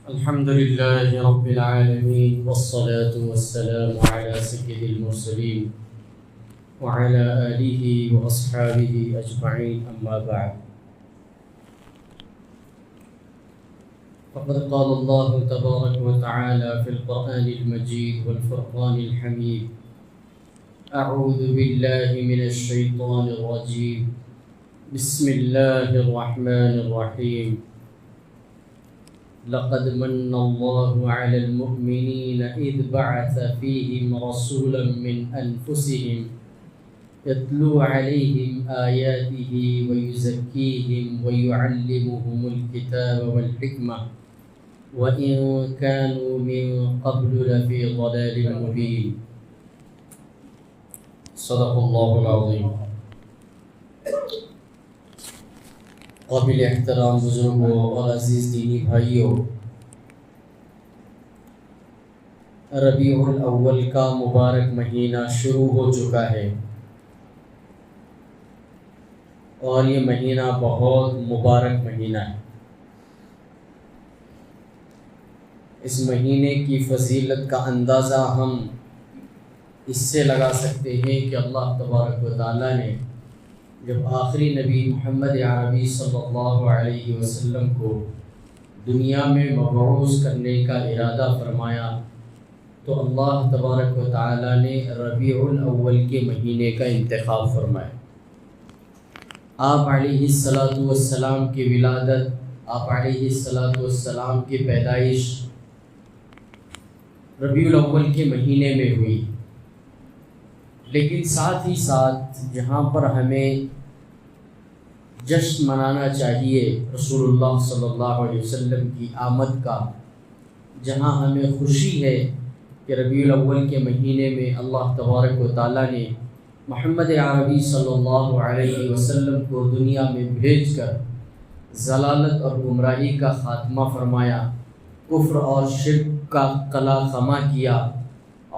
الحمد لله رب العالمين والصلاة والسلام على سيد المرسلين وعلى آله وأصحابه أجمعين أما بعد فقد قال الله تبارك وتعالى في القرآن المجيد والفرقان الحميد أعوذ بالله من الشيطان الرجيم بسم الله الرحمن الرحيم لقد من الله على المؤمنين إذ بعث فيهم رسولا من أنفسهم يتلو عليهم آياته ويزكيهم ويعلمهم الكتاب والحكمة وإن كانوا من قبل لفي ضلال مبين صدق الله العظيم. قابل احترام بزرگوں اور عزیز دینی بھائیوں، ربیع الاول کا مبارک مہینہ شروع ہو چکا ہے اور یہ مہینہ بہت مبارک مہینہ ہے. اس مہینے کی فضیلت کا اندازہ ہم اس سے لگا سکتے ہیں کہ اللہ تبارک و تعالیٰ نے جب آخری نبی محمد عربی صلی اللہ علیہ وسلم کو دنیا میں مبعوث کرنے کا ارادہ فرمایا تو اللہ تبارک و تعالیٰ نے ربیع الاول کے مہینے کا انتخاب فرمایا. آپ علیہ السلام کی ولادت، آپ علیہ السلام کی پیدائش ربیع الاول کے مہینے میں ہوئی. لیکن ساتھ ہی ساتھ جہاں پر ہمیں جشن منانا چاہیے رسول اللہ صلی اللہ علیہ وسلم کی آمد کا، جہاں ہمیں خوشی ہے کہ ربیع الاول کے مہینے میں اللہ تبارک و تعالیٰ نے محمد عربی صلی اللہ علیہ وسلم کو دنیا میں بھیج کر ضلالت اور گمراہی کا خاتمہ فرمایا، کفر اور شرک کا قلع خما کیا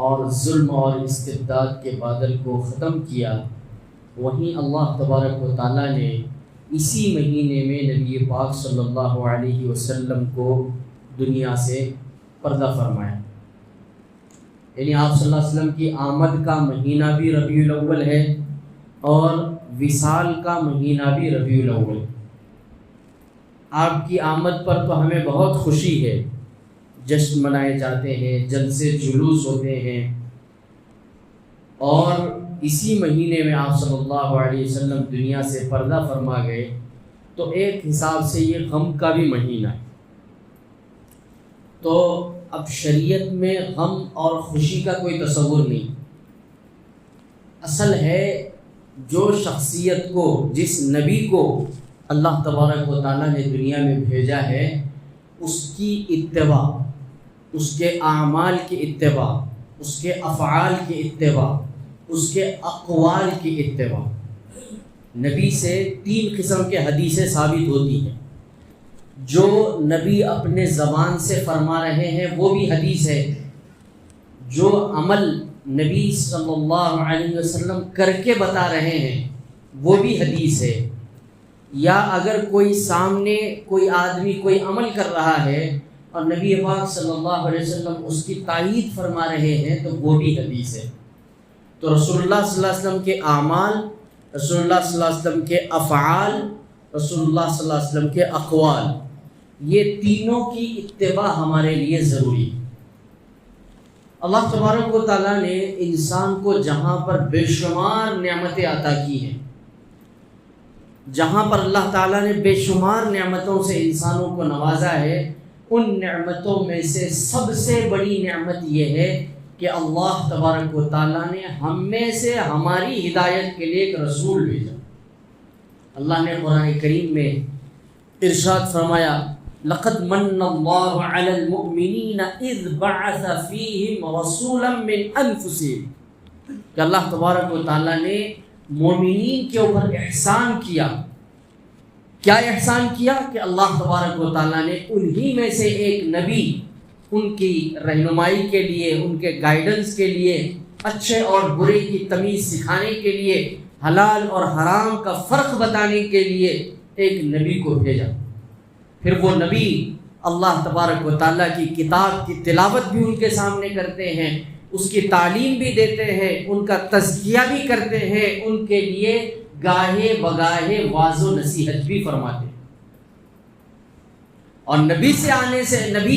اور ظلم اور استبداد کے بادل کو ختم کیا. وہیں اللہ تبارک و تعالیٰ نے اسی مہینے میں نبی پاک صلی اللہ علیہ وسلم کو دنیا سے پردہ فرمایا. یعنی آپ صلی اللہ علیہ وسلم کی آمد کا مہینہ بھی ربیع الاول ہے اور وصال کا مہینہ بھی ربیع الاول. آپ کی آمد پر تو ہمیں بہت خوشی ہے، جشن منائے جاتے ہیں، جلسے جلوس ہوتے ہیں، اور اسی مہینے میں آپ صلی اللہ علیہ وسلم دنیا سے پردہ فرما گئے تو ایک حساب سے یہ غم کا بھی مہینہ ہے. تو اب شریعت میں غم اور خوشی کا کوئی تصور نہیں. اصل ہے جو شخصیت کو، جس نبی کو اللہ تبارک و تعالیٰ نے دنیا میں بھیجا ہے، اس کی اتباع، اس کے اعمال کی اتباع، اس کے افعال کی اتباع، اس کے اقوال کی اتباع. نبی سے 3 قسم کے حدیثیں ثابت ہوتی ہیں. جو نبی اپنے زبان سے فرما رہے ہیں وہ بھی حدیث ہے، جو عمل نبی صلی اللہ علیہ وسلم کر کے بتا رہے ہیں وہ بھی حدیث ہے. یا اگر کوئی سامنے کوئی آدمی کوئی عمل کر رہا ہے اور نبی پاک صلی اللہ علیہ وسلم اس کی تائید فرما رہے ہیں تو وہ بھی حدیث ہے. تو رسول اللہ صلی اللہ علیہ وسلم کے اعمال، رسول اللہ صلی اللہ علیہ وسلم کے افعال، رسول اللہ صلی اللہ علیہ وسلم کے اقوال، یہ تینوں کی اتباع ہمارے لیے ضروری. اللہ تبارک و تعالیٰ نے انسان کو جہاں پر بے شمار نعمتیں عطا کی ہیں، جہاں پر اللہ تعالیٰ نے بے شمار نعمتوں سے انسانوں کو نوازا ہے، ان نعمتوں میں سے سب سے بڑی نعمت یہ ہے کہ اللہ تبارک و تعالیٰ نے ہم میں سے ہماری ہدایت کے لیے ایک رسول بھیجا. اللہ نے قرآن کریم میں ارشاد فرمایا لقد من اللہ علی المؤمنین اذ بعث فیہم رسولا من انفسہم، کہ اللہ تبارک و تعالیٰ نے مومنین کے اوپر احسان کیا. کیا احسان کیا؟ کہ اللہ تبارک و تعالیٰ نے انہی میں سے ایک نبی ان کی رہنمائی کے لیے، ان کے گائیڈنس کے لیے، اچھے اور برے کی تمیز سکھانے کے لیے، حلال اور حرام کا فرق بتانے کے لیے ایک نبی کو بھیجا. پھر وہ نبی اللہ تبارک و تعالیٰ کی کتاب کی تلاوت بھی ان کے سامنے کرتے ہیں، اس کی تعلیم بھی دیتے ہیں، ان کا تزکیہ بھی کرتے ہیں، ان کے لیے گاہے بگاہے واعظ و نصیحت بھی فرماتے ہیں۔ اور نبی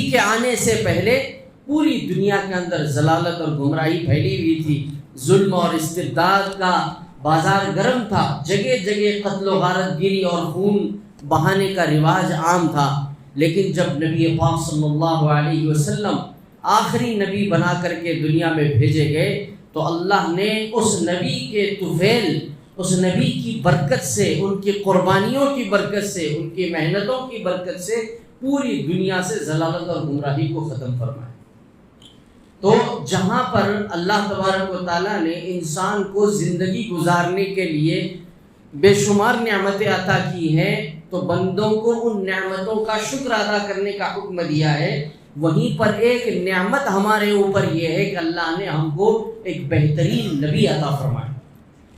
کے آنے سے پہلے پوری دنیا کے اندر ضلالت اور گمراہی پھیلی ہوئی تھی، ظلم اور استبداد کا بازار گرم تھا، جگہ جگہ قتل و غارت گیری اور خون بہانے کا رواج عام تھا۔ لیکن جب نبی پاک صلی اللہ علیہ وسلم آخری نبی بنا کر کے دنیا میں بھیجے گئے تو اللہ نے اس نبی کے طفیل، اس نبی کی برکت سے، ان کی قربانیوں کی برکت سے، ان کی محنتوں کی برکت سے پوری دنیا سے ضلالت اور گمراہی کو ختم فرمایا۔ تو جہاں پر اللہ تبارک و تعالیٰ نے انسان کو زندگی گزارنے کے لیے بے شمار نعمتیں عطا کی ہیں تو بندوں کو ان نعمتوں کا شکر ادا کرنے کا حکم دیا ہے۔ وہیں پر ایک نعمت ہمارے اوپر یہ ہے کہ اللہ نے ہم کو ایک بہترین نبی عطا فرمایا،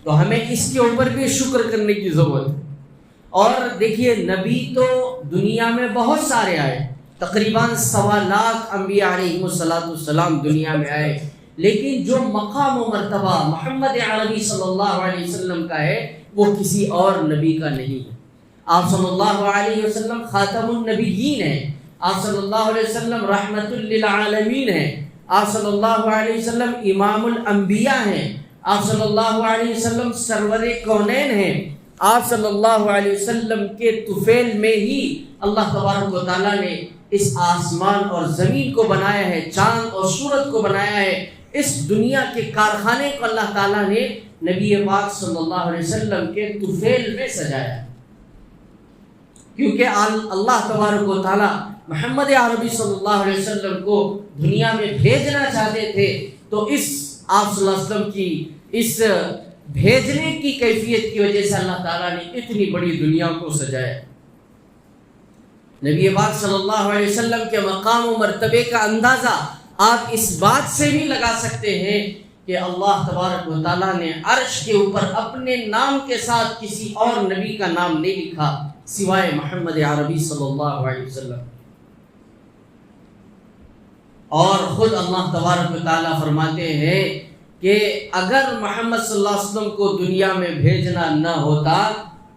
تو ہمیں اس کے اوپر بھی شکر کرنے کی ضرورت ہے۔ اور دیکھیے نبی تو دنیا میں بہت سارے آئے، تقریباً 1.25 لاکھ انبیاء علیہم السلام دنیا میں آئے، لیکن جو مقام و مرتبہ محمد عربی صلی اللہ علیہ وسلم کا ہے وہ کسی اور نبی کا نہیں ہے۔ آپ صلی اللہ علیہ وسلم خاتم النبیین ہیں، آپ صلی اللہ علیہ وسلم رحمت للعالمین ہیں، آپ صلی اللہ علیہ وسلم امام الانبیاء ہیں، آپ صلی اللہ علیہ وسلم سرور کونین ہیں، آپ صلی اللہ علیہ وسلم کے طفیل میں ہی اللہ تبارک و تعالیٰ نے اس آسمان اور زمین کو بنایا ہے، چاند اور سورج کو بنایا ہے، اس دنیا کے کارخانے کو اللہ تعالیٰ نے نبی پاک صلی اللہ علیہ وسلم کے طفیل میں سجایا، کیونکہ اللہ تبارک و تعالیٰ محمد عربی صلی اللہ علیہ وسلم کو دنیا میں بھیجنا چاہتے تھے، تو اس آپ صلی اللہ علیہ وسلم کی اس بھیجنے کی کیفیت کی وجہ سے اللہ تعالیٰ نے اتنی بڑی دنیا کو سجایا۔ نبی پاک صلی اللہ علیہ وسلم کے مقام و مرتبے کا اندازہ آپ اس بات سے بھی لگا سکتے ہیں کہ اللہ تبارک و تعالیٰ نے عرش کے اوپر اپنے نام کے ساتھ کسی اور نبی کا نام نہیں لکھا سوائے محمد عربی صلی اللہ علیہ وسلم۔ اور خود اللہ تبارک و تعالیٰ فرماتے ہیں کہ اگر محمد صلی اللہ علیہ وسلم کو دنیا میں بھیجنا نہ ہوتا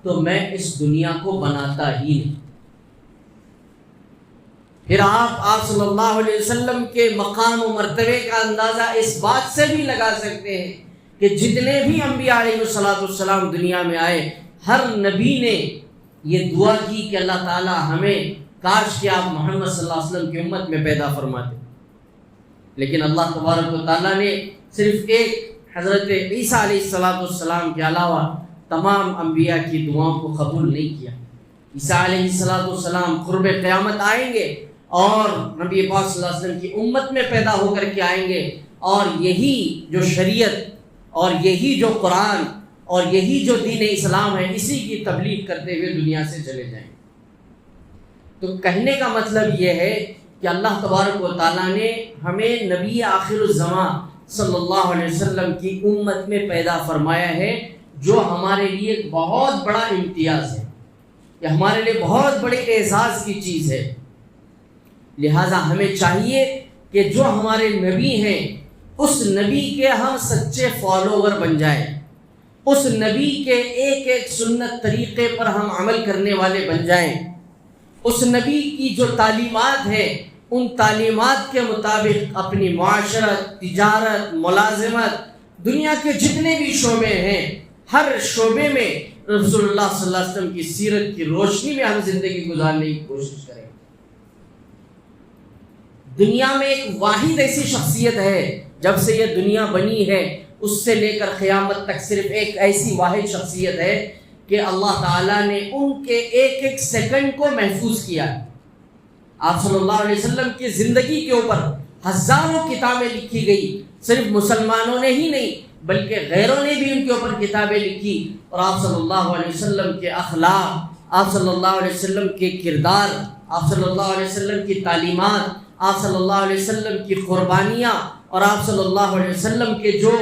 تو میں اس دنیا کو بناتا ہی نہیں۔ پھر آپ صلی اللہ علیہ وسلم کے مقام و مرتبے کا اندازہ اس بات سے بھی لگا سکتے ہیں کہ جتنے بھی انبیاء علیہ السلام دنیا میں آئے، ہر نبی نے یہ دعا کی کہ اللہ تعالیٰ ہمیں کاش کہ آپ محمد صلی اللہ علیہ وسلم کی امت میں پیدا فرماتے، لیکن اللہ تبارک و تعالیٰ نے صرف ایک حضرت عیسیٰ علیہ السلام کے علاوہ تمام انبیاء کی دعاؤں کو قبول نہیں کیا۔ عیسیٰ علیہ السلام قرب قیامت آئیں گے اور نبی پاک صلی اللہ علیہ وسلم کی امت میں پیدا ہو کر کے آئیں گے، اور یہی جو شریعت اور یہی جو قرآن اور یہی جو دین اسلام ہے اسی کی تبلیغ کرتے ہوئے دنیا سے چلے جائیں۔ تو کہنے کا مطلب یہ ہے کہ اللہ تبارک و تعالیٰ نے ہمیں نبی آخر الزمان صلی اللہ علیہ وسلم کی امت میں پیدا فرمایا ہے، جو ہمارے لیے ایک بہت بڑا امتیاز ہے، یہ ہمارے لیے بہت بڑے اعزاز کی چیز ہے۔ لہٰذا ہمیں چاہیے کہ جو ہمارے نبی ہیں اس نبی کے ہم سچے فالوور بن جائیں، اس نبی کے ایک ایک سنت طریقے پر ہم عمل کرنے والے بن جائیں، اس نبی کی جو تعلیمات ہیں ان تعلیمات کے مطابق اپنی معاشرت، تجارت، ملازمت، دنیا کے جتنے بھی شعبے ہیں ہر شعبے میں رسول اللہ صلی اللہ علیہ وسلم کی سیرت کی روشنی میں ہم زندگی گزارنے کی کوشش کریں۔ دنیا میں ایک واحد ایسی شخصیت ہے، جب سے یہ دنیا بنی ہے اس سے لے کر قیامت تک صرف ایک ایسی واحد شخصیت ہے کہ اللہ تعالیٰ نے ان کے ایک ایک سیکنڈ کو محفوظ کیا ہے۔ آپ صلی اللہ علیہ وسلم کی زندگی کے اوپر ہزاروں کتابیں لکھی گئی، صرف مسلمانوں نے ہی نہیں بلکہ غیروں نے بھی ان کے اوپر کتابیں لکھی، اور آپ صلی اللہ علیہ وسلم کے اخلاق، آپ صلی اللہ علیہ وسلم کے کردار، آپ صلی اللہ علیہ وسلم کی تعلیمات، آپ صلی اللہ علیہ وسلم کی قربانیاں، اور آپ صلی اللہ علیہ وسلم کے جو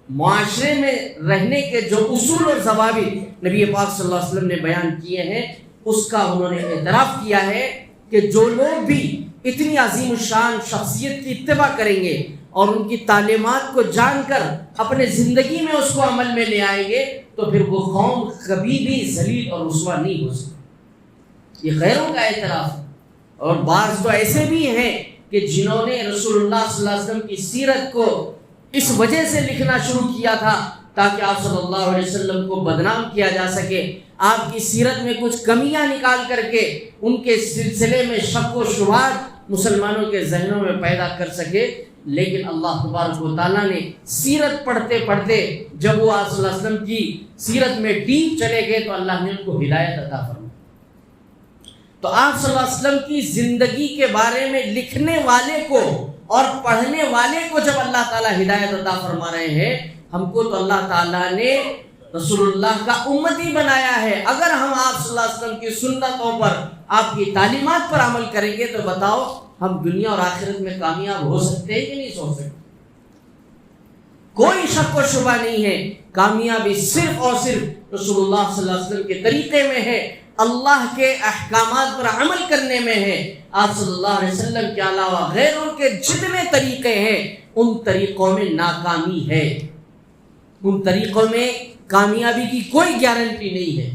معاشرے میں رہنے کے جو اصول اور ضوابط نبی پاک صلی اللہ علیہ وسلم نے بیان کیے ہیں، اس کا انہوں نے اعتراف کیا ہے کہ جو لوگ بھی اتنی عظیم الشان شخصیت کی اتباع کریں گے اور ان کی تعلیمات کو جان کر اپنے زندگی میں اس کو عمل میں لے آئیں گے تو پھر وہ قوم کبھی بھی ذلیل اور رسوا نہیں ہو سکتی۔ یہ غیروں کا اعتراف ہے۔ اور بعض تو ایسے بھی ہیں کہ جنہوں نے رسول اللہ صلی اللہ علیہ وسلم کی سیرت کو اس وجہ سے لکھنا شروع کیا تھا تاکہ آپ صلی اللہ علیہ وسلم کو بدنام کیا جا سکے، آپ کی سیرت میں کچھ کمیاں نکال کر کے ان کے سلسلے میں شک و شبہات مسلمانوں کے ذہنوں میں پیدا کر سکے۔ لیکن اللہ تبارک و تعالیٰ نے سیرت پڑھتے پڑھتے جب وہ آپ صلی اللہ علیہ وسلم کی سیرت میں ڈیپ چلے گئے تو اللہ نے ان کو ہدایت عطا فرمائی۔ تو آپ صلی اللہ علیہ وسلم کی زندگی کے بارے میں لکھنے والے کو اور پڑھنے والے کو جب اللہ تعالیٰ ہدایت عطا فرما رہے ہیں، ہم کو تو اللہ تعالیٰ نے رسول اللہ کا امتی بنایا ہے۔ اگر ہم آپ صلی اللہ علیہ وسلم کی سنتوں پر، آپ کی تعلیمات پر عمل کریں گے تو بتاؤ ہم دنیا اور آخرت میں کامیاب ہو سکتے ہیں کہ نہیں ہو سکتے؟ کوئی شک و شبہ نہیں ہے، کامیابی صرف اور صرف رسول اللہ صلی اللہ علیہ وسلم کے طریقے میں ہے، اللہ کے احکامات پر عمل کرنے میں ہے۔ آپ صلی اللہ علیہ وسلم کے علاوہ غیروں کے جتنے طریقے ہیں ان طریقوں میں ناکامی ہے، ان طریقوں میں کامیابی کی کوئی گارنٹی نہیں ہے۔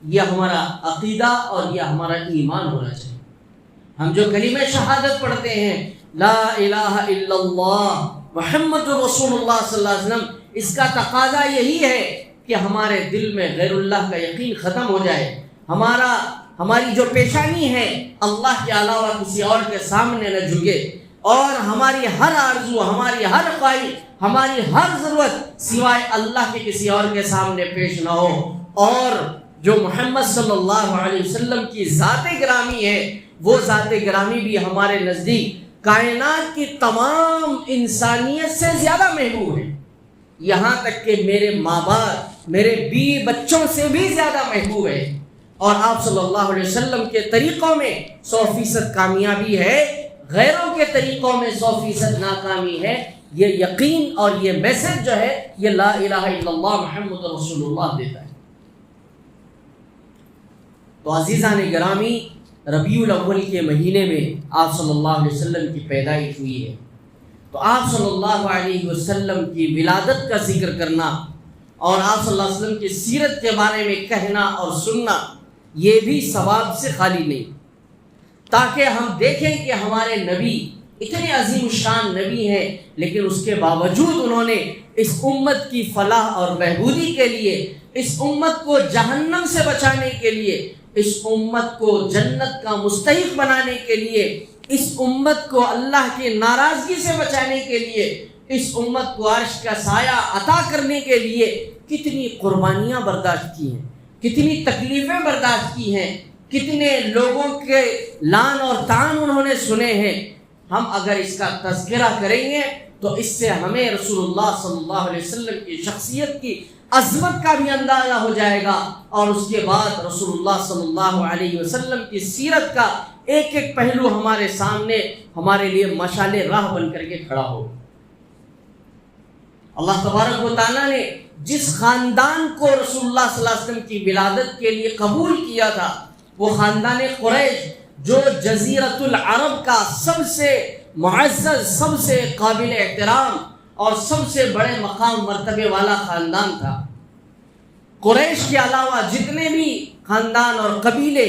یہ ہمارا عقیدہ اور یہ ہمارا ایمان ہونا چاہیے۔ ہم جو کلمہ شہادت پڑھتے ہیں، لا الہ الا اللہ محمد رسول اللہ صلی اللہ علیہ وسلم، اس کا تقاضا یہی ہے کہ ہمارے دل میں غیر اللہ کا یقین ختم ہو جائے، ہماری جو پیشانی ہے اللہ کے علاوہ کسی اور کے سامنے نہ جھکے، اور ہماری ہر آرزو، ہماری ہر خواہش، ہماری ہر ضرورت سوائے اللہ کے کسی اور کے سامنے پیش نہ ہو، اور جو محمد صلی اللہ علیہ وسلم کی ذات گرامی ہے وہ ذات گرامی بھی ہمارے نزدیک کائنات کی تمام انسانیت سے زیادہ محبوب ہے، یہاں تک کہ میرے ماں باپ، میرے بیوی بچوں سے بھی زیادہ محبوب ہے۔ اور آپ صلی اللہ علیہ وسلم کے طریقوں میں 100% کامیابی ہے، غیروں کے طریقوں میں 100% ناکامی ہے۔ یہ یقین اور یہ میسج جو ہے یہ لا الہ الا اللہ محمد رسول اللہ دیتا ہے۔ تو عزیزان گرامی، ربیع الاول کے مہینے میں آپ صلی اللہ علیہ وسلم کی پیدائش ہوئی ہے، تو آپ صلی اللہ علیہ وسلم کی ولادت کا ذکر کرنا اور آپ صلی اللہ علیہ وسلم کی سیرت کے بارے میں کہنا اور سننا یہ بھی ثواب سے خالی نہیں، تاکہ ہم دیکھیں کہ ہمارے نبی اتنے عظیم الشان نبی ہیں، لیکن اس کے باوجود انہوں نے اس امت کی فلاح اور بہبودی کے لیے، اس امت کو جہنم سے بچانے کے لیے، اس امت کو جنت کا مستحق بنانے کے لیے، اس امت کو اللہ کی ناراضگی سے بچانے کے لیے، اس امت کو عرش کا سایہ عطا کرنے کے لیے کتنی قربانیاں برداشت کی ہیں، کتنی تکلیفیں برداشت کی ہیں، کتنے لوگوں کے لعن اور طعن انہوں نے سنے ہیں۔ ہم اگر اس کا تذکرہ کریں گے تو اس سے ہمیں رسول اللہ صلی اللہ علیہ وسلم کی شخصیت کی عظمت کا بھی اندازہ ہو جائے گا، اور اس کے بعد رسول اللہ صلی اللہ علیہ وسلم کی سیرت کا ایک ایک پہلو ہمارے سامنے ہمارے لیے مشعل راہ بن کر کے کھڑا ہو۔ اللہ تبارک و تعالیٰ نے جس خاندان کو رسول اللہ صلی اللہ علیہ وسلم کی ولادت کے لیے قبول کیا تھا، وہ خاندان قریش، جو جزیرۃ العرب کا سب سے معزز، سب سے قابل احترام اور سب سے بڑے مقام مرتبے والا خاندان تھا۔ قریش کے علاوہ جتنے بھی خاندان اور قبیلے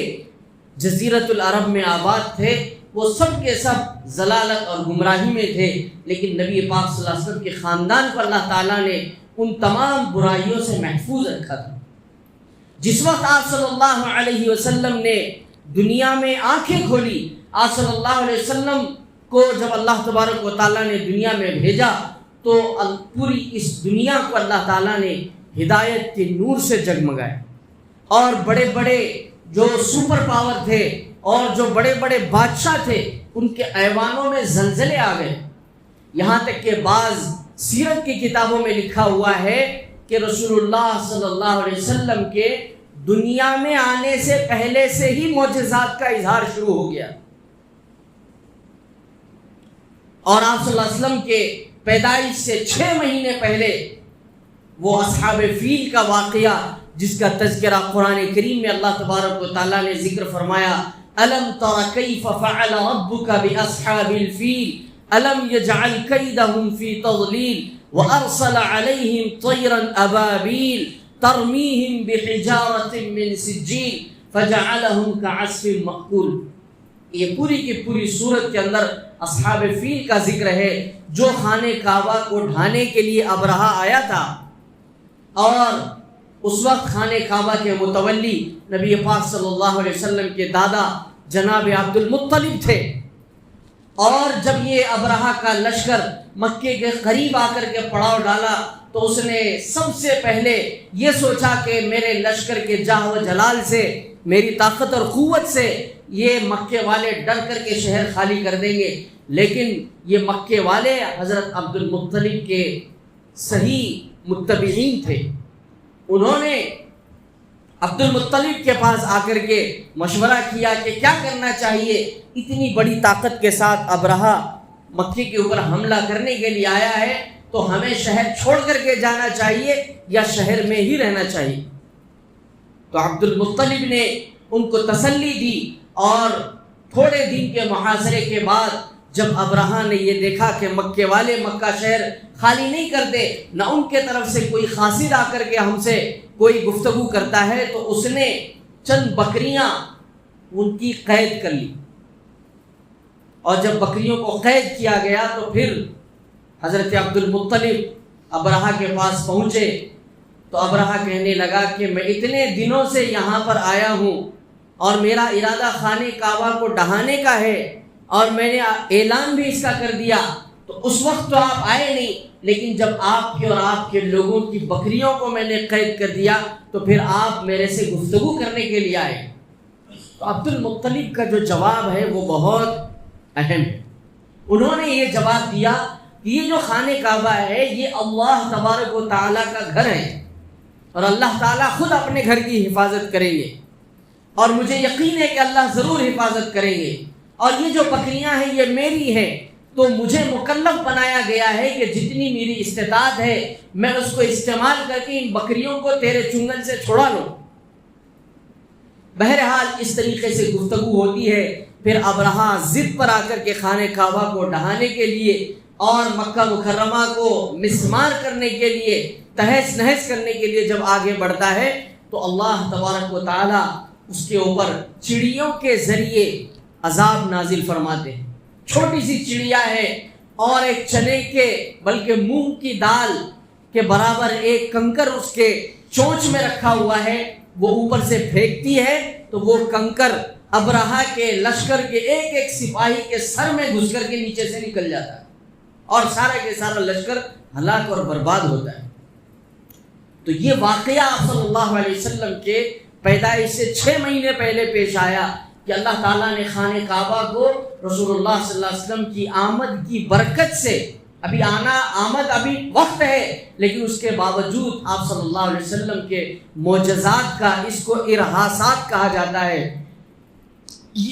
جزیرۃ العرب میں آباد تھے وہ سب کے سب ضلالت اور گمراہی میں تھے، لیکن نبی پاک صلی اللہ علیہ وسلم کے خاندان کو اللہ تعالیٰ نے ان تمام برائیوں سے محفوظ رکھا تھا۔ جس وقت آپ صلی اللہ علیہ وسلم نے دنیا میں آنکھیں کھولی، آپ صلی اللہ علیہ وسلم کو جب اللہ تبارک و تعالیٰ نے دنیا میں بھیجا تو پوری اس دنیا کو اللہ تعالیٰ نے ہدایت کے نور سے جگمگایا، اور بڑے بڑے جو سپر پاور تھے اور جو بڑے بڑے بادشاہ تھے ان کے ایوانوں میں زلزلے آ گئے، یہاں تک کہ بعض سیرت کی کتابوں میں لکھا ہوا ہے کہ رسول اللہ صلی اللہ علیہ وسلم کے دنیا میں آنے سے پہلے سے ہی معجزات کا اظہار شروع ہو گیا، اور آپ صلی اللہ علیہ وسلم کے پیدائش سے 6 مہینے پہلے وہ اصحاب فیل کا واقعہ جس کا تذکرہ قرآن کریم میں اللہ تبارک و تعالیٰ نے ذکر فرمایا الم تر کیف فعل ربک باصحاب الفیل الم یجعل کیدہم فی تضلیل وارسل علیہم طیرا ابابیل ترمیہم بحجارۃ من سجیل فجعلہم کعصف مأکول. یہ پوری کی پوری سورت کے اندر اصحاب فیل کا ذکر ہے جو خانہ کعبہ کو ڈھانے کے لیے ابرہہ آیا تھا، اور اس وقت خانہ کعبہ کے متولی نبی پاک صلی اللہ علیہ وسلم کے دادا جناب عبد المطلب تھے. اور جب یہ ابرہہ کا لشکر مکے کے قریب آ کر کے پڑاؤ ڈالا تو اس نے سب سے پہلے یہ سوچا کہ میرے لشکر کے جاہ و جلال سے، میری طاقت اور قوت سے یہ مکے والے ڈر کر کے شہر خالی کر دیں گے. لیکن یہ مکے والے حضرت عبد المطلب کے صحیح متبعین تھے. انہوں نے عبد المطلب کے پاس آ کر کے مشورہ کیا کہ کیا کرنا چاہیے، اتنی بڑی طاقت کے ساتھ ابرہہ مکے کے اوپر حملہ کرنے کے لیے آیا ہے، تو ہمیں شہر چھوڑ کر کے جانا چاہیے یا شہر میں ہی رہنا چاہیے. تو عبد المطلب نے ان کو تسلی دی، اور تھوڑے دن کے محاصرے کے بعد جب ابرہہ نے یہ دیکھا کہ مکے والے مکہ شہر خالی نہیں کرتے، نہ ان کے طرف سے کوئی قاصد آ کر کے ہم سے کوئی گفتگو کرتا ہے، تو اس نے چند بکریاں ان کی قید کر لی. اور جب بکریوں کو قید کیا گیا تو پھر حضرت عبد المطلب ابرہہ کے پاس پہنچے. تو ابرہہ کہنے لگا کہ میں اتنے دنوں سے یہاں پر آیا ہوں اور میرا ارادہ خانہ کعبہ کو ڈھانے کا ہے، اور میں نے اعلان بھی اس کا کر دیا، تو اس وقت تو آپ آئے نہیں، لیکن جب آپ کے اور آپ کے لوگوں کی بکریوں کو میں نے قید کر دیا تو پھر آپ میرے سے گفتگو کرنے کے لیے آئے. تو عبد المطلب کا جو جواب ہے وہ بہت اہم ہے. انہوں نے یہ جواب دیا کہ یہ جو خانہ کعبہ ہے یہ اللہ تبارک و تعالیٰ کا گھر ہے، اور اللہ تعالیٰ خود اپنے گھر کی حفاظت کریں گے، اور مجھے یقین ہے کہ اللہ ضرور حفاظت کریں گے. اور یہ جو بکریاں ہیں یہ میری ہیں، تو مجھے مکلف بنایا گیا ہے کہ جتنی میری استطاعت ہے میں اس کو استعمال کر کے ان بکریوں کو تیرے چنگل سے چھڑا لوں. بہرحال اس طریقے سے گفتگو ہوتی ہے. پھر ابرہہ ضد پر آ کر کے خانہ کعبہ کو ڈھانے کے لیے اور مکہ مکرمہ کو مسمار کرنے کے لیے، تہس نہس کرنے کے لیے جب آگے بڑھتا ہے تو اللہ تبارک و تعالی اس کے اوپر چڑیوں کے ذریعے عذاب نازل فرماتے ہیں. چھوٹی سی چڑیا ہے اور ایک چنے کے بلکہ مونگ کی دال کے برابر ایک کنکر اس کے چونچ میں رکھا ہوا ہے، وہ اوپر سے پھینکتی ہے تو وہ کنکر ابرہہ کے لشکر کے ایک ایک سپاہی کے سر میں گھس کر کے نیچے سے نکل جاتا ہے، اور سارا کے سارا لشکر ہلاک اور برباد ہوتا ہے. تو یہ واقعہ آپ صلی اللہ علیہ وسلم کے پیدائش سے 6 مہینے پہلے پیش آیا کہ اللہ تعالیٰ نے خانہ کعبہ کو رسول اللہ صلی اللہ علیہ وسلم کی آمد کی برکت سے، ابھی آمد ابھی وقت ہے لیکن اس کے باوجود آپ صلی اللہ علیہ وسلم کے معجزات کا، اس کو ارہاسات کہا جاتا ہے،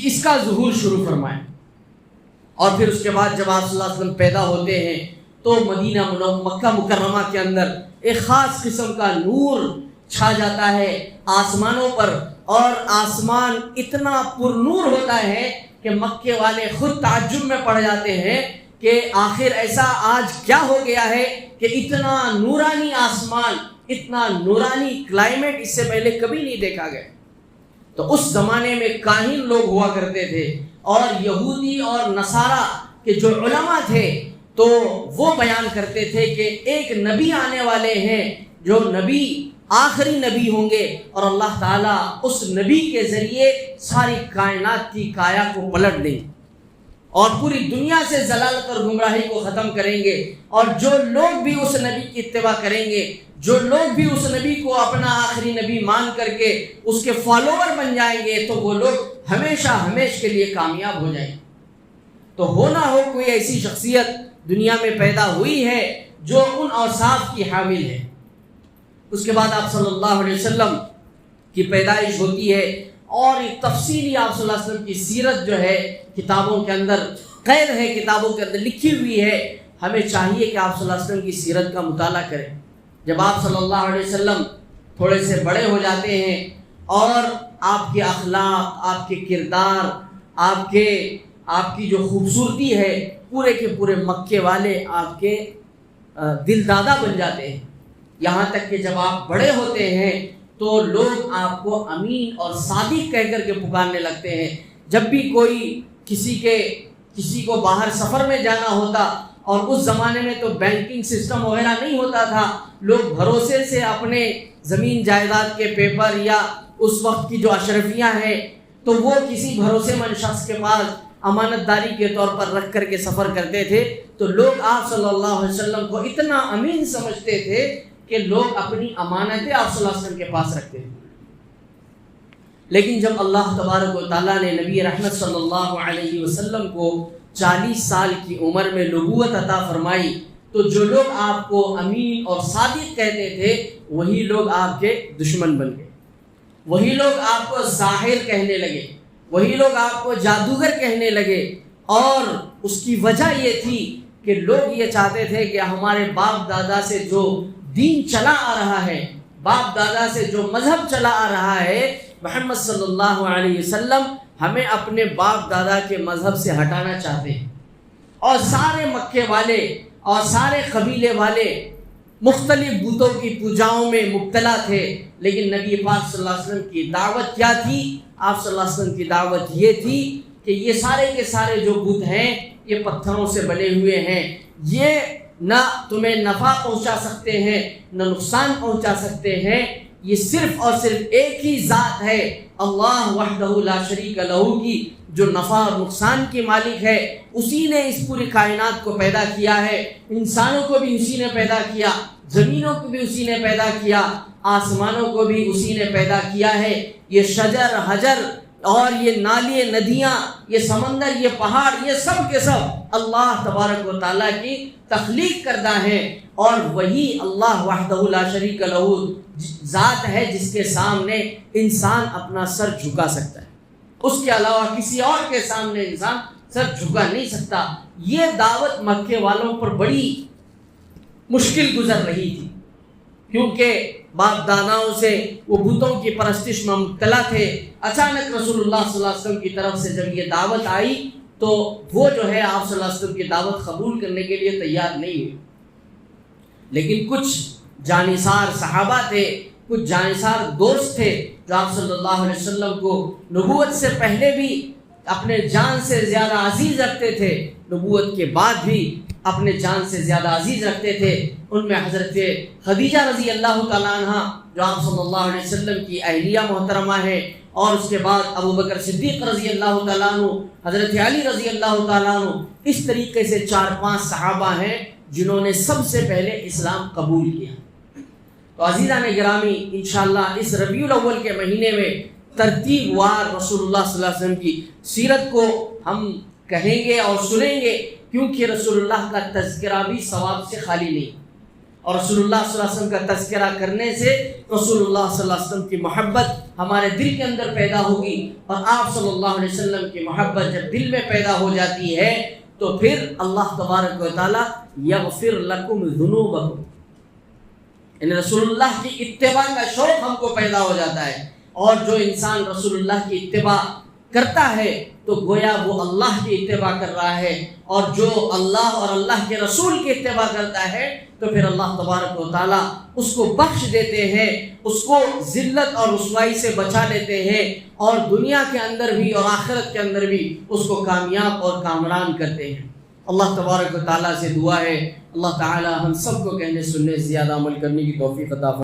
اس کا ظہور شروع فرمائے. اور پھر اس کے بعد جب آپ صلی اللہ علیہ وسلم پیدا ہوتے ہیں تو مدینہ مکہ مکرمہ کے اندر ایک خاص قسم کا نور چھا جاتا ہے آسمانوں پر، اور آسمان اتنا پر نور ہوتا ہے کہ مکے والے خود تعجب میں پڑ جاتے ہیں کہ آخر ایسا آج کیا ہو گیا ہے کہ اتنا نورانی آسمان، اتنا نورانی کلائمیٹ اس سے پہلے کبھی نہیں دیکھا گیا. تو اس زمانے میں کاہن لوگ ہوا کرتے تھے، اور یہودی اور نصارہ کے جو علماء تھے تو وہ بیان کرتے تھے کہ ایک نبی آنے والے ہیں جو نبی آخری نبی ہوں گے، اور اللہ تعالیٰ اس نبی کے ذریعے ساری کائنات کی کایا کو پلٹ دیں گے اور پوری دنیا سے ضلالت اور گمراہی کو ختم کریں گے. اور جو لوگ بھی اس نبی کی اتباع کریں گے، جو لوگ بھی اس نبی کو اپنا آخری نبی مان کر کے اس کے فالوور بن جائیں گے تو وہ لوگ ہمیشہ ہمیشہ کے لیے کامیاب ہو جائیں گے. تو ہونا ہو کوئی ایسی شخصیت دنیا میں پیدا ہوئی ہے جو ان اوصاف کی حامل ہے. اس کے بعد آپ صلی اللہ علیہ وسلم کی پیدائش ہوتی ہے، اور ایک تفصیلی آپ صلی اللہ علیہ وسلم کی سیرت جو ہے کتابوں کے اندر قید ہے، کتابوں کے اندر لکھی ہوئی ہے. ہمیں چاہیے کہ آپ صلی اللہ علیہ وسلم کی سیرت کا مطالعہ کریں. جب آپ صلی اللہ علیہ وسلم تھوڑے سے بڑے ہو جاتے ہیں اور آپ کے اخلاق، آپ کے کردار، آپ کی جو خوبصورتی ہے، پورے کے پورے مکے والے آپ کے دل دادا بن جاتے ہیں. یہاں تک کہ جب آپ بڑے ہوتے ہیں تو لوگ آپ کو امین اور صادق کہہ کر کے پکارنے لگتے ہیں. جب بھی کوئی کسی کو باہر سفر میں جانا ہوتا، اور اس زمانے میں تو بینکنگ سسٹم وغیرہ نہیں ہوتا تھا، لوگ بھروسے سے اپنے زمین جائیداد کے پیپر یا اس وقت کی جو اشرفیاں ہیں تو وہ کسی بھروسے مند شخص کے پاس امانت داری کے طور پر رکھ کر کے سفر کرتے تھے. تو لوگ آپ صلی اللہ علیہ وسلم کو اتنا امین سمجھتے تھے کہ لوگ اپنی امانتیں آپ صلی اللہ علیہ وسلم کے پاس رکھتے تھے. لیکن جب اللہ تبارک و تعالیٰ نے نبی رحمت صلی اللہ علیہ وسلم کو 40 سال کی عمر میں نبوت عطا فرمائی تو جو لوگ آپ کو امین اور صادق کہتے تھے وہی لوگ آپ کے دشمن بن گئے. وہی لوگ آپ کو ساحر کہنے لگے، وہی لوگ آپ کو جادوگر کہنے لگے. اور اس کی وجہ یہ تھی کہ لوگ یہ چاہتے تھے کہ ہمارے باپ دادا سے جو دین چلا آ رہا ہے، باپ دادا سے جو مذہب چلا آ رہا ہے، محمد صلی اللہ علیہ وسلم ہمیں اپنے باپ دادا کے مذہب سے ہٹانا چاہتے ہیں. اور سارے مکے والے اور سارے قبیلے والے مختلف بتوں کی پوجاؤں میں مبتلا تھے. لیکن نبی پاک صلی اللہ علیہ وسلم کی دعوت کیا تھی؟ آپ صلی اللہ علیہ وسلم کی دعوت یہ تھی کہ یہ سارے کے سارے جو بت ہیں یہ پتھروں سے بنے ہوئے ہیں، یہ نہ تمہیں نفع پہنچا سکتے ہیں نہ نقصان پہنچا سکتے ہیں. یہ صرف اور صرف ایک ہی ذات ہے، اللہ وحدہ لا شریک لہ، کی جو نفع اور نقصان کی مالک ہے. اسی نے اس پوری کائنات کو پیدا کیا ہے. انسانوں کو بھی اسی نے پیدا کیا، زمینوں کو بھی اسی نے پیدا کیا، آسمانوں کو بھی اسی نے پیدا کیا ہے. یہ شجر حجر اور یہ نالی ندیاں، یہ سمندر، یہ پہاڑ، یہ سب کے سب اللہ تبارک و تعالیٰ کی تخلیق کردہ ہیں. اور وہی اللہ وحدہ لا شریک لہ ذات ہے جس کے سامنے انسان اپنا سر جھکا سکتا ہے. اس کے علاوہ کسی اور کے سامنے انسان سر جھکا نہیں سکتا. یہ دعوت مکے والوں پر بڑی مشکل گزر رہی تھی، کیونکہ باپ داداؤں سے وہ بتوں کی پرستش میں مبتلا تھے. اچانک رسول اللہ صلی اللہ علیہ وسلم کی طرف سے جب یہ دعوت آئی تو وہ جو ہے آپ صلی اللہ علیہ وسلم کی دعوت قبول کرنے کے لیے تیار نہیں ہوئی. لیکن کچھ جانثار صحابہ تھے، کچھ جانثار دوست تھے جو آپ صلی اللہ علیہ وسلم کو نبوت سے پہلے بھی اپنے جان سے زیادہ عزیز رکھتے تھے، نبوت کے بعد بھی اپنے جان سے زیادہ عزیز رکھتے تھے. ان میں حضرت خدیجہ رضی اللہ تعالیٰ عنہ جو آپ صلی اللہ علیہ وسلم کی اہلیہ محترمہ ہے، اور اس کے بعد ابو بکر صدیق رضی اللہ تعالیٰ عنہ، حضرت علی رضی اللہ تعالیٰ عنہ، اس طریقے سے 4-5 صحابہ ہیں جنہوں نے سب سے پہلے اسلام قبول کیا. تو عزیزان گرامی، انشاءاللہ اس ربیع الاول کے مہینے میں ترتیب وار رسول اللہ صلی اللہ علیہ وسلم کی سیرت کو ہم کہیں گے اور سنیں گے، کیونکہ رسول اللہ کا تذکرہ بھی ثواب سے خالی نہیں. اور رسول اللہ صلی اللہ علیہ وسلم کا تذکرہ کرنے سے رسول اللہ صلی اللہ علیہ وسلم کی محبت ہمارے دل کے اندر پیدا ہوگی. اور آپ صلی اللہ علیہ وسلم کی محبت جب دل میں پیدا ہو جاتی ہے تو پھر اللہ تبارک و تعالیٰ یغفر لکم ذنوبکم، یعنی رسول اللہ کی اتباع کا شوق ہم کو پیدا ہو جاتا ہے. اور جو انسان رسول اللہ کی اتباع کرتا ہے تو گویا وہ اللہ کی اتباع کر رہا ہے، اور جو اللہ اور اللہ کے رسول کی اتباع کرتا ہے تو پھر اللہ تبارک و تعالیٰ اس کو بخش دیتے ہیں، اس کو ذلت اور رسوائی سے بچا لیتے ہیں، اور دنیا کے اندر بھی اور آخرت کے اندر بھی اس کو کامیاب اور کامران کرتے ہیں. اللہ تبارک و تعالیٰ سے دعا ہے اللہ تعالیٰ ہم سب کو کہنے سننے سے زیادہ عمل کرنے کی توفیق عطا فرمائے.